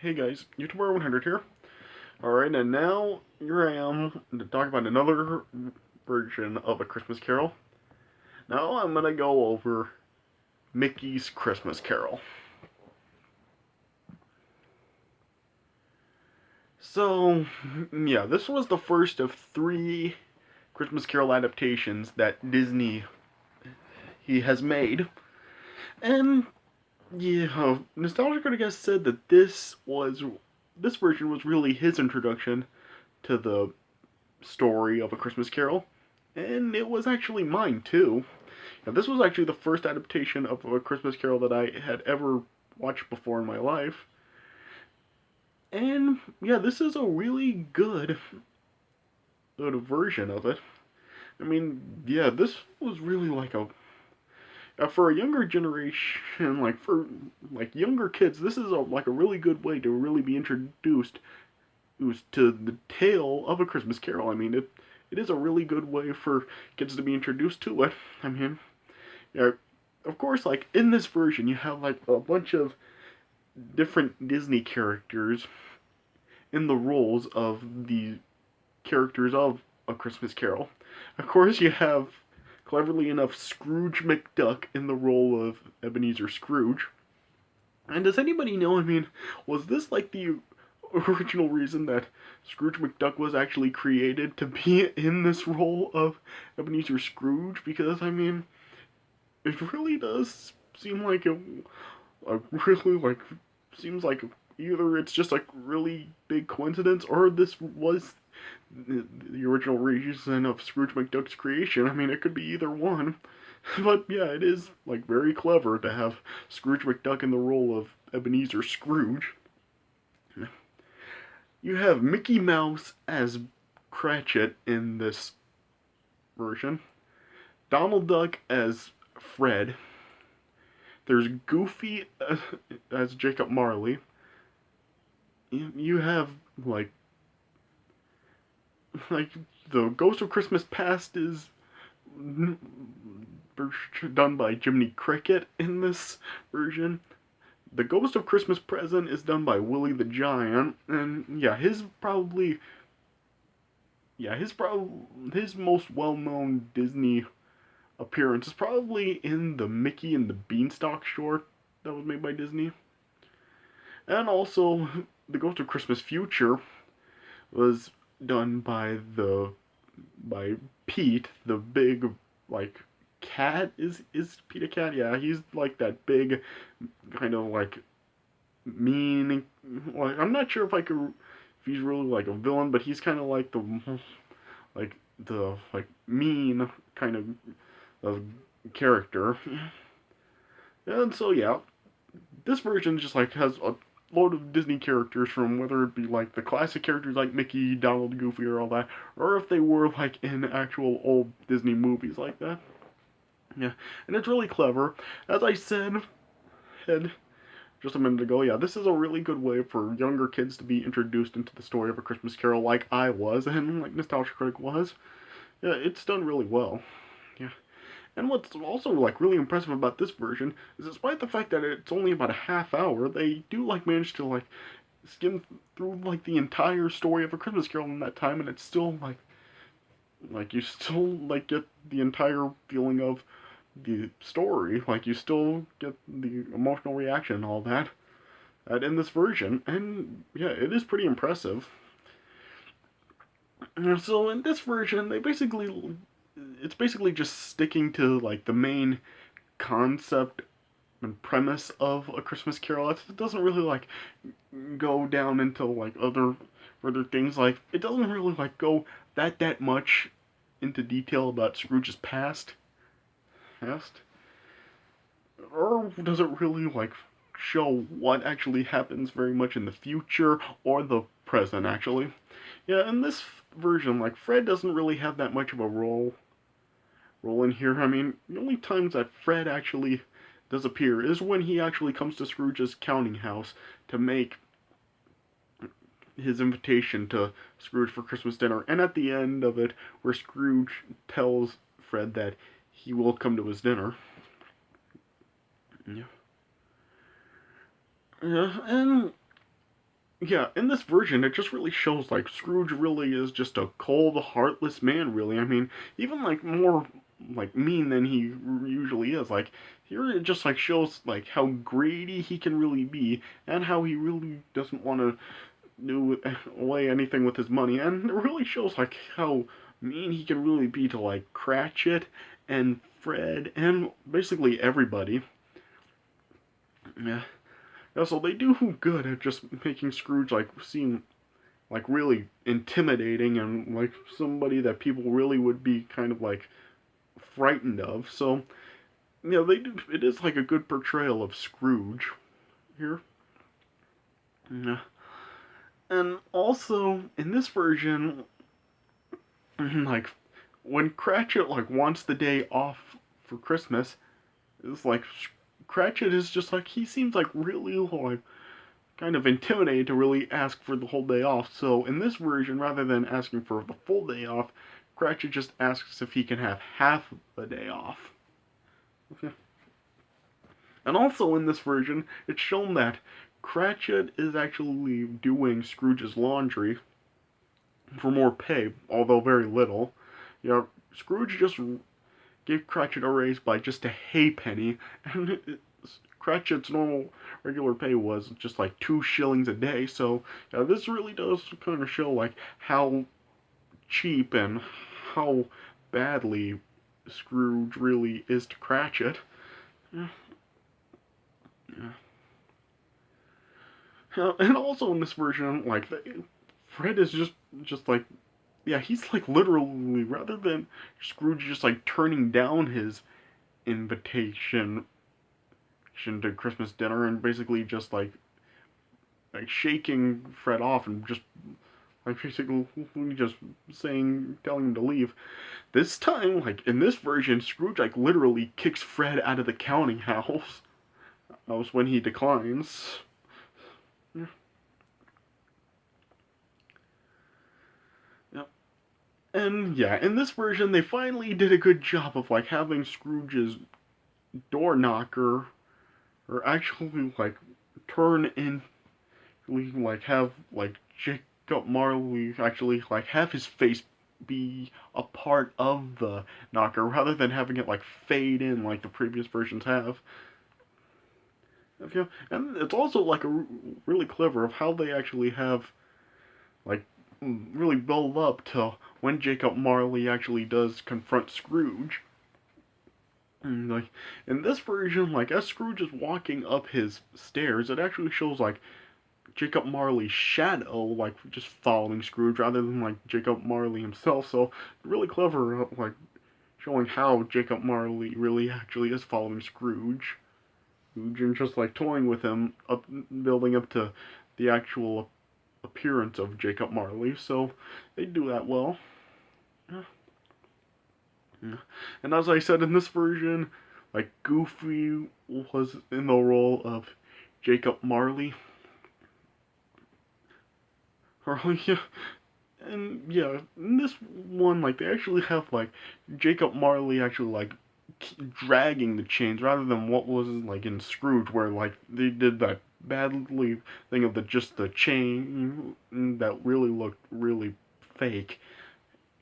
Hey guys, YouTuber 100 here. Alright, and now here I am to talk about another version of A Christmas Carol. Now I'm gonna go over Mickey's Christmas Carol. So, yeah, this was the first of three Christmas Carol adaptations that Disney he has made. And yeah, Nostalgia Critic has said that this version was really his introduction to the story of A Christmas Carol, and it was actually mine too. Now, this was actually the first adaptation of A Christmas Carol that I had ever watched before in my life, and yeah, this is a really good version of it. I mean, yeah, this was really like a for a younger generation, like for like younger kids, this is like a really good way to really be introduced to the tale of A Christmas Carol. I mean, it is a really good way for kids to be introduced to it. I mean, yeah, of course, like in this version, you have like a bunch of different Disney characters in the roles of the characters of A Christmas Carol. Of course, you have, cleverly enough, Scrooge McDuck in the role of Ebenezer Scrooge. And does anybody know, I mean, was this like the original reason that Scrooge McDuck was actually created to be in this role of Ebenezer Scrooge? Because, I mean, it really does seem like a really, like, seems like either it's just like really big coincidence or this was the original reason of Scrooge McDuck's creation. I mean, it could be either one. But yeah, it is like very clever to have Scrooge McDuck in the role of Ebenezer Scrooge. You have Mickey Mouse as Cratchit in this version, Donald Duck as Fred. There's Goofy as Jacob Marley. You have like like the Ghost of Christmas Past is done by Jiminy Cricket in this version. The Ghost of Christmas Present is done by Willie the Giant, and yeah, his most well-known Disney appearance is probably in the Mickey and the Beanstalk short that was made by Disney. And also, The Ghost of Christmas Future was done by Pete, the big like cat. Is Pete a cat? Yeah, he's like that big kind of like mean. Like I'm not sure if he's really like a villain, but he's kind of like the mean kind of character. And so yeah, this version just like has a load of Disney characters, from whether it be like the classic characters like Mickey, Donald, Goofy, or all that, or if they were like in actual old Disney movies like that. Yeah, and it's really clever. As I said just a minute ago, yeah, this is a really good way for younger kids to be introduced into the story of A Christmas Carol, like I was, and like Nostalgia Critic was. Yeah, it's done really well. Yeah. And what's also like really impressive about this version is, despite the fact that it's only about a half hour, they do like manage to like skim through like the entire story of A Christmas Carol in that time, and it's still like you still like get the entire feeling of the story. Like you still get the emotional reaction and all that in this version, and yeah, it is pretty impressive. So in this version, it's basically just sticking to like the main concept and premise of A Christmas Carol. It doesn't really like go down into like other things. Like it doesn't really like go that much into detail about Scrooge's past, or does it really like show what actually happens very much in the future or the present actually. Yeah, in this version, like Fred doesn't really have that much of a role in here. I mean, the only times that Fred actually does appear is when he actually comes to Scrooge's counting house to make his invitation to Scrooge for Christmas dinner, and at the end of it, where Scrooge tells Fred that he will come to his dinner. Yeah. Yeah, and yeah, in this version, it just really shows like Scrooge really is just a cold, heartless man. Really, I mean, even like more like mean than he usually is. Like here, it just like shows like how greedy he can really be, and how he really doesn't want to do away anything with his money, and it really shows like how mean he can really be to like Cratchit and Fred and basically everybody. Yeah. Yeah, so they do good at just making Scrooge like seem like really intimidating and like somebody that people really would be kind of like frightened of. So, they do, it is like a good portrayal of Scrooge here. Yeah. And also in this version, like when Cratchit like wants the day off for Christmas, it's like Cratchit is just like he seems like really like kind of intimidated to really ask for the whole day off. So in this version, rather than asking for the full day off, Cratchit just asks if he can have half the day off. Okay. And also in this version, it's shown that Cratchit is actually doing Scrooge's laundry for more pay, although very little. Scrooge just gave Cratchit a raise by just a halfpenny, and Cratchit's normal regular pay was just like 2 shillings a day. So this really does kind of show like how cheap and how badly Scrooge really is to Cratchit. Yeah, yeah. And also in this version, like Fred is just like he's like literally rather than Scrooge just like turning down his invitation to Christmas dinner and basically just like shaking Fred off and just like basically just telling him to leave. This time, like in this version, Scrooge like literally kicks Fred out of the counting house. That was when he declines. Yeah. Yep. And yeah, in this version, they finally did a good job of like having Scrooge's door knocker, or actually like turn in, like have like Jacob Marley actually like have his face be a part of the knocker rather than having it like fade in like the previous versions have. Okay. And it's also like really clever of how they actually have like really build up to when Jacob Marley actually does confront Scrooge. And like in this version, like as Scrooge is walking up his stairs, it actually shows like Jacob Marley's shadow, like just following Scrooge rather than like Jacob Marley himself. So really clever, like showing how Jacob Marley really actually is following Scrooge, and just like toying with him, up building up to the actual appearance of Jacob Marley. So they do that well. Yeah. Yeah. And as I said in this version, like Goofy was in the role of Jacob Marley. Yeah. And yeah, in this one, like they actually have like Jacob Marley actually like dragging the chains rather than what was like in Scrooge, where like they did that badly thing of the chain that really looked really fake.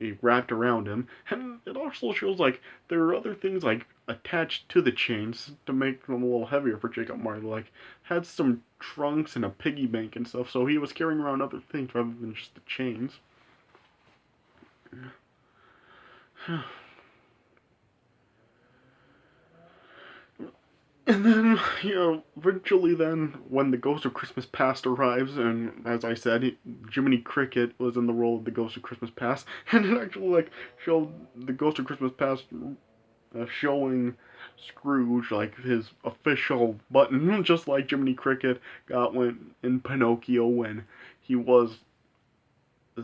It wrapped around him, and it also shows like there are other things like attached to the chains to make them a little heavier for Jacob Marley. Like had some trunks and a piggy bank and stuff, so he was carrying around other things rather than just the chains. And then, eventually then, when the Ghost of Christmas Past arrives, and as I said, Jiminy Cricket was in the role of the Ghost of Christmas Past, and it actually, like, showed the Ghost of Christmas Past showing Scrooge, like, his official button, just like Jiminy Cricket got when in Pinocchio when he was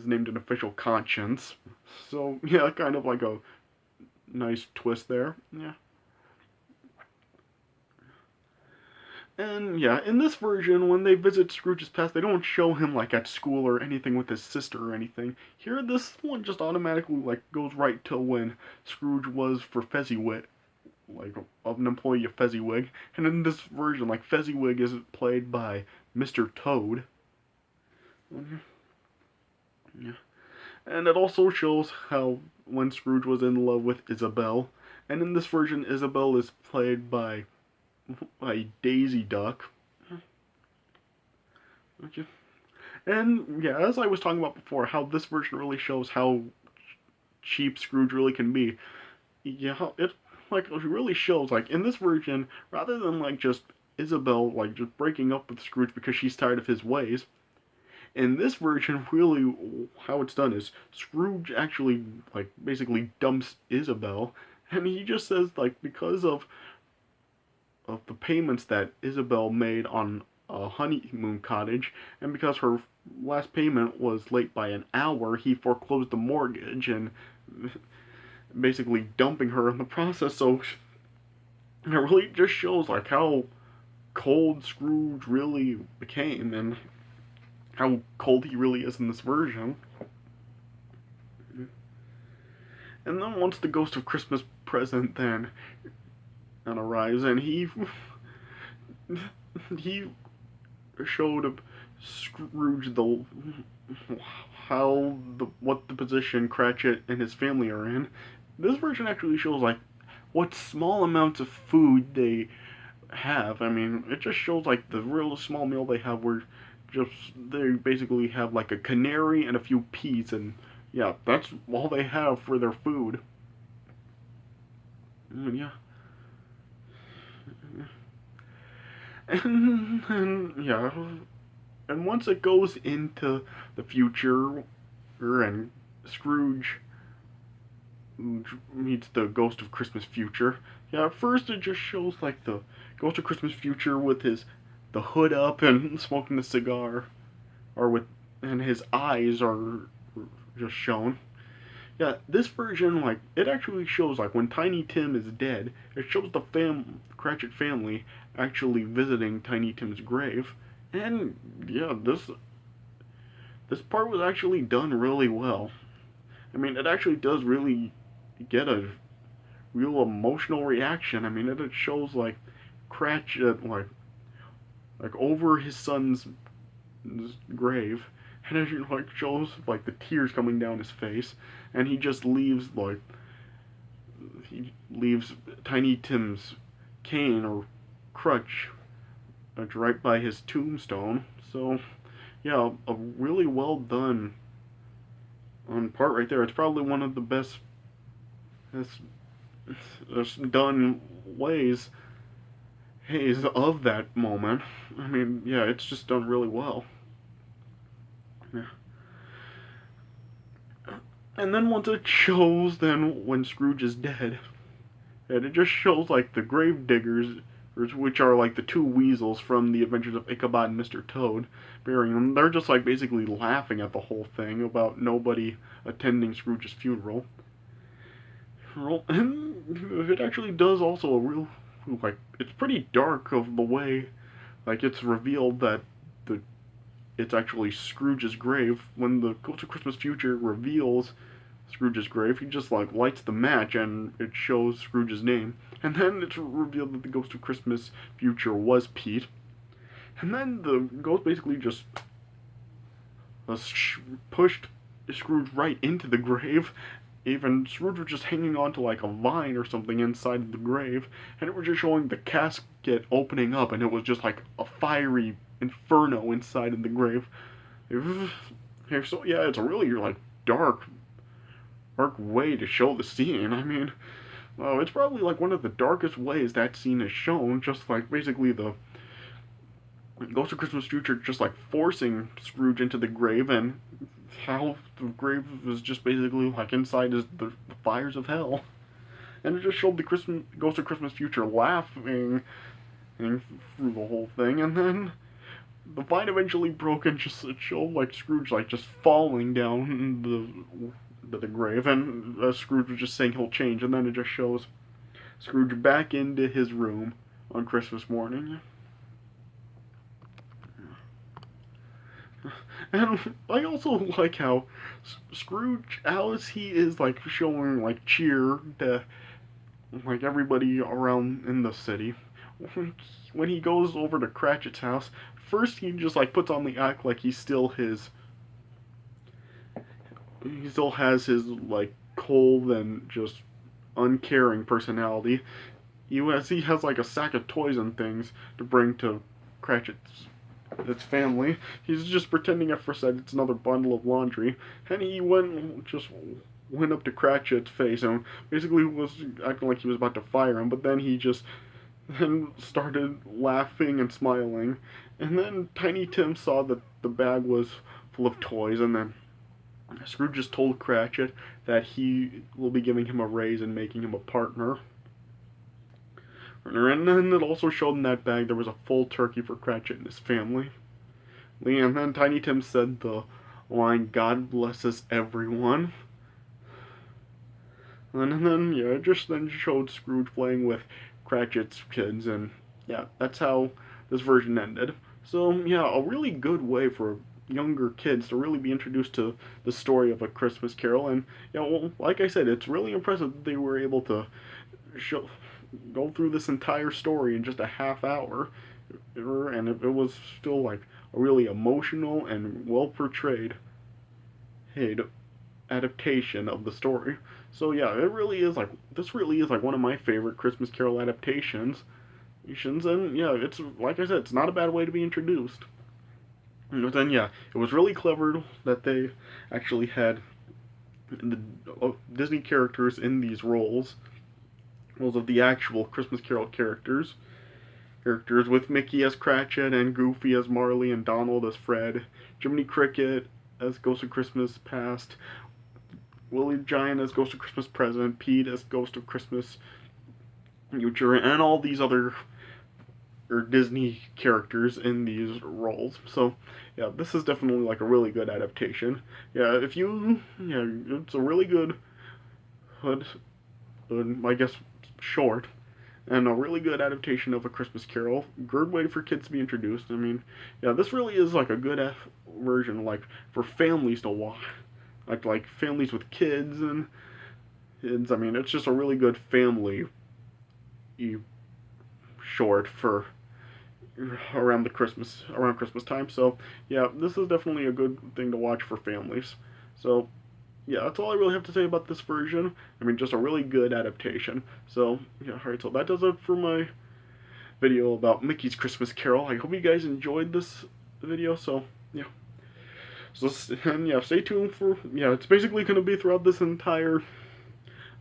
named an official conscience. So, yeah, kind of like a nice twist there. Yeah. And yeah, in this version, when they visit Scrooge's past, they don't show him like at school or anything with his sister or anything. Here, this one just automatically like goes right to when Scrooge was for Fezziwig, like of an employee of Fezziwig. And in this version, like Fezziwig is played by Mr. Toad. Yeah. And it also shows how when Scrooge was in love with Isabel, and in this version, Isabel is played by Daisy Duck. Okay. And yeah, as I was talking about before, how this version really shows how cheap Scrooge really can be. Yeah, it really shows like in this version, rather than like just Isabel like just breaking up with Scrooge because she's tired of his ways. In this version, really how it's done is Scrooge actually like basically dumps Isabel, and he just says like because of the payments that Isabel made on a honeymoon cottage, and because her last payment was late by an hour, he foreclosed the mortgage and basically dumping her in the process. So it really just shows like how cold Scrooge really became and how cold he really is in this version. And then once the Ghost of Christmas Present then arrives, and he showed Scrooge the what the position Cratchit and his family are in. This version actually shows like what small amounts of food they have. I mean, it just shows like the real small meal they have where just they basically have like a canary and a few peas, and yeah, that's all they have for their food. Yeah. And yeah, and once it goes into the future, and Scrooge meets the Ghost of Christmas Future. Yeah, at first it just shows like the Ghost of Christmas Future with the hood up and smoking a cigar, or with and his eyes are just shown. Yeah, this version like it actually shows like when Tiny Tim is dead, it shows the Cratchit family actually visiting Tiny Tim's grave, and yeah, this part was actually done really well. I mean, it actually does really get a real emotional reaction. I mean, it shows like Cratchit like over his son's grave, and it like shows like the tears coming down his face, and he leaves Tiny Tim's cane or crutch right by his tombstone. So yeah, a really well done on part right there. It's probably one of the best done ways of that moment. I mean, yeah, it's just done really well. Yeah. And then once it shows, then when Scrooge is dead, and it just shows like the grave diggers, which are like the two weasels from the Adventures of Ichabod and Mr. Toad, burying them. They're just like basically laughing at the whole thing about nobody attending Scrooge's funeral. And it actually does also a real like it's pretty dark of the way like it's revealed that the it's actually Scrooge's grave. When the Ghost of Christmas Future reveals Scrooge's grave, he just like lights the match and it shows Scrooge's name. And then it's revealed that the Ghost of Christmas Future was Pete. And then the ghost basically just pushed Scrooge right into the grave. Even Scrooge was just hanging on to like a vine or something inside the grave, and it was just showing the casket opening up, and it was just like a fiery inferno inside of the grave. So yeah, it's a really like dark way to show the scene. I mean, it's probably like one of the darkest ways that scene is shown. Just like basically the Ghost of Christmas Future just like forcing Scrooge into the grave, and how the grave was just basically like inside the fires of hell. And it just showed the Ghost of Christmas Future laughing through the whole thing, and then the vine eventually broke and just it showed like Scrooge like just falling down the grave, and Scrooge was just saying he'll change, and then it just shows Scrooge back into his room on Christmas morning. And I also like how Scrooge, as he is like showing like cheer to like everybody around in the city, when he goes over to Cratchit's house, first he just like puts on the act like he still has his like cold and just uncaring personality. He has like a sack of toys and things to bring to Cratchit's its family. He's just pretending at first that it's another bundle of laundry, and he went up to Cratchit's face and basically was acting like he was about to fire him, but then he just then started laughing and smiling. And then Tiny Tim saw that the bag was full of toys, and then Scrooge just told Cratchit that he will be giving him a raise and making him a partner. And then it also showed in that bag there was a full turkey for Cratchit and his family. And then Tiny Tim said the line, "God blesses everyone." And then, yeah, it just then showed Scrooge playing with Cratchit's kids, and yeah, that's how this version ended. So, yeah, a really good way for younger kids to really be introduced to the story of A Christmas Carol. And, yeah, well, like I said, it's really impressive that they were able to go through this entire story in just a half hour. And it was still, like, a really emotional and well portrayed adaptation of the story. So yeah, this really is like one of my favorite Christmas Carol adaptations. And yeah, it's like I said, it's not a bad way to be introduced. But then yeah, it was really clever that they actually had the Disney characters in these roles of the actual Christmas Carol characters with Mickey as Cratchit and Goofy as Marley and Donald as Fred, Jiminy Cricket as Ghost of Christmas Past, Willie Giant as Ghost of Christmas Present, Pete as Ghost of Christmas Future, and all these other Disney characters in these roles. So yeah, this is definitely like a really good adaptation. Yeah, it's a really good, I guess, short and a really good adaptation of A Christmas Carol. Good way for kids to be introduced. I mean, yeah, this really is like a good version, like for families to watch, like families with kids and kids. I mean, it's just a really good family short for around Christmas time. So yeah, this is definitely a good thing to watch for families. So yeah, that's all I really have to say about this version. I mean, just a really good adaptation. So yeah, alright, so that does it for my video about Mickey's Christmas Carol. I hope you guys enjoyed this video. So yeah. So and yeah, stay tuned for it's basically going to be throughout this entire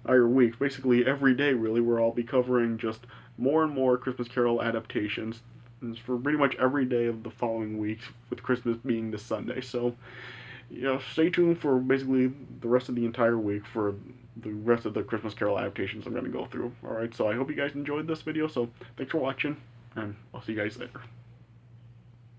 week, basically every day really, where I'll be covering just more and more Christmas Carol adaptations for pretty much every day of the following week, with Christmas being this Sunday. So yeah, stay tuned for basically the rest of the entire week for the rest of the Christmas Carol adaptations I'm going to go through. Alright, so I hope you guys enjoyed this video, so thanks for watching, and I'll see you guys later.